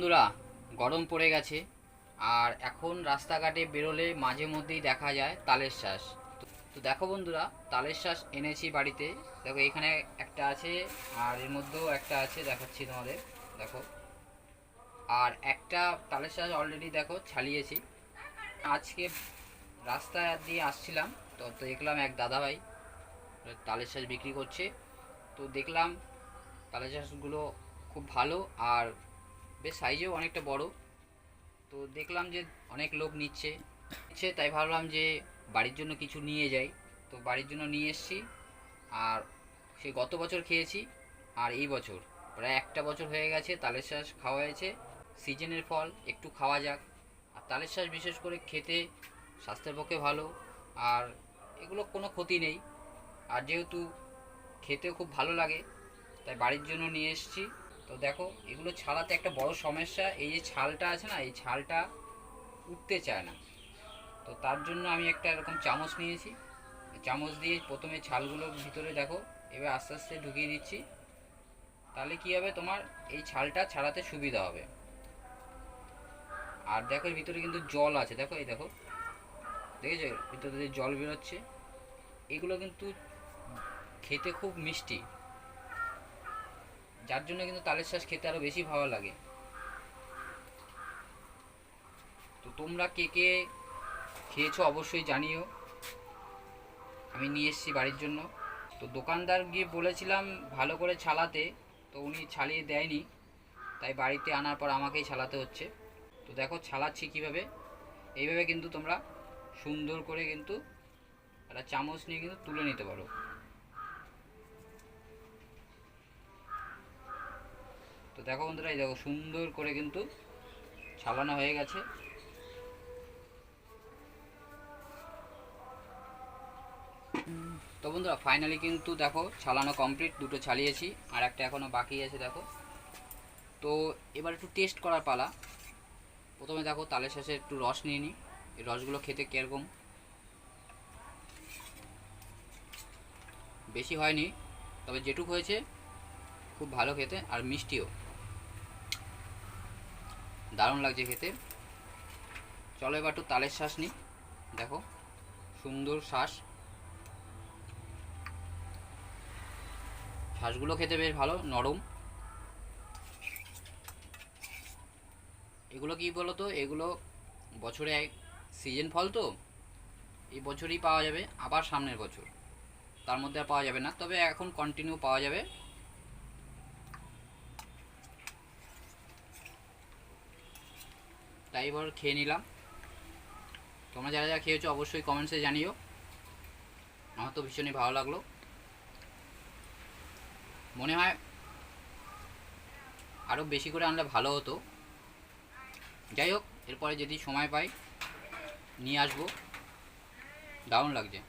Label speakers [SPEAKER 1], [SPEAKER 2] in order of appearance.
[SPEAKER 1] বন্ধুরা, গরম পড়ে গেছে আর এখন রাস্তাঘাটে বেরোলে মাঝে মধ্যেই দেখা যায় তালের শ্বাস। তো দেখো বন্ধুরা, তালের শ্বাস এনেছি বাড়িতে। দেখো এখানে একটা আছে আর এর মধ্যেও একটা আছে, দেখাচ্ছি তোমাদের। দেখো, আর একটা তালের শ্বাস অলরেডি দেখো ছালিয়েছি। আজকে রাস্তা দিয়ে আসছিলাম, তো দেখলাম এক দাদাভাই তালের শ্বাস বিক্রি করছে। তো দেখলাম তালের শ্বাসগুলো খুব ভালো আর বেশ সাইজেও অনেকটা বড়। তো দেখলাম যে অনেক লোক নিচ্ছে, তাই ভাবলাম যে বাড়ির জন্য কিছু নিয়ে যাই। তো বাড়ির জন্য নিয়ে এসেছি। আর সে গত বছর খেয়েছি আর এই বছর প্রায় একটা বছর হয়ে গেছে তালের শাঁস খাওয়া হয়েছে। সিজনের ফল, একটু খাওয়া যাক। আর তালের শাঁস বিশেষ করে খেতে স্বাস্থ্যের পক্ষে ভালো, আর এগুলো কোনো ক্ষতি নেই। আর যেহেতু খেতেও খুব ভালো লাগে, তাই বাড়ির জন্য নিয়ে এসেছি। তো দেখো, এগুলো ছাড়াতে একটা বড় সমস্যা, এই যে ছালটা আছে না, এই ছালটা উঠতে চায় না। তো তার জন্য আমি একটা এরকম চামচ নিয়েছি। চামচ দিয়ে প্রথমে ছালগুলোর ভিতরে দেখো এবার আস্তে আস্তে ঢুকিয়ে দিচ্ছি। তাহলে কি হবে, তোমার এই ছালটা ছাড়াতে সুবিধা হবে। আর দেখো এর ভিতরে কিন্তু জল আছে, দেখো এই দেখো, দেখেছো ভিতরে দিয়ে জল বেরোচ্ছে। এগুলো কিন্তু খেতে খুব মিষ্টি, যার জন্য কিন্তু তালের শাঁস খেতে আরও বেশি ভালো লাগে। তো তোমরা কে কে খেয়েছো অবশ্যই জানিও। আমি নিয়ে এসেছি বাড়ির জন্য। তো দোকানদার গিয়ে বলেছিলাম ভালো করে ছালাতে, তো উনি ছালিয়ে দেয়নি, তাই বাড়িতে আনার পর আমাকেই ছালাতে হচ্ছে। তো দেখো ছালাচ্ছি কীভাবে। এইভাবে কিন্তু তোমরা সুন্দর করে কিন্তু একটা চামচ নিয়ে কিন্তু তুলে নিতে পারো। তো দেখো বন্ধুরা, এই দেখো সুন্দর করে কিন্তু ছালানো হয়ে গেছে। তো বন্ধুরা ফাইনালি কিন্তু দেখো ছালানো কমপ্লিট, দুটো ছালিয়েছি আর একটা এখনও বাকি আছে দেখো। তো এবার একটু টেস্ট করার পালা। প্রথমে দেখো তালের শাঁসের একটু রস নিয়ে নিই, এই রসগুলো খেতে কীরকম। বেশি হয়নি, তবে যেটুকু হয়েছে খুব ভালো খেতে আর মিষ্টিও, দারুণ লাগছে খেতে। চলো এবার একটু তালের শ্বাস নিই। দেখো সুন্দর শ্বাস, শ্বাসগুলো খেতে বেশ ভালো, নরম। এগুলো কি বলো তো, এগুলো বছরে এক সিজন ফল, তো এই বছরই পাওয়া যাবে, আবার সামনের বছর তার মধ্যে আর পাওয়া যাবে না, তবে এখন কন্টিনিউ পাওয়া যাবে। তাই এবার খেয়ে নিলাম। তোমরা যারা যারা খেয়েছো অবশ্যই কমেন্টসে জানিও, আমার তো ভীষণই ভালো লাগলো। মনে হয় আরও বেশি করে আনলে ভালো হতো। যাই হোক, এরপরে যদি সময় পাই নিয়ে আসবো। দারুণ লাগছে।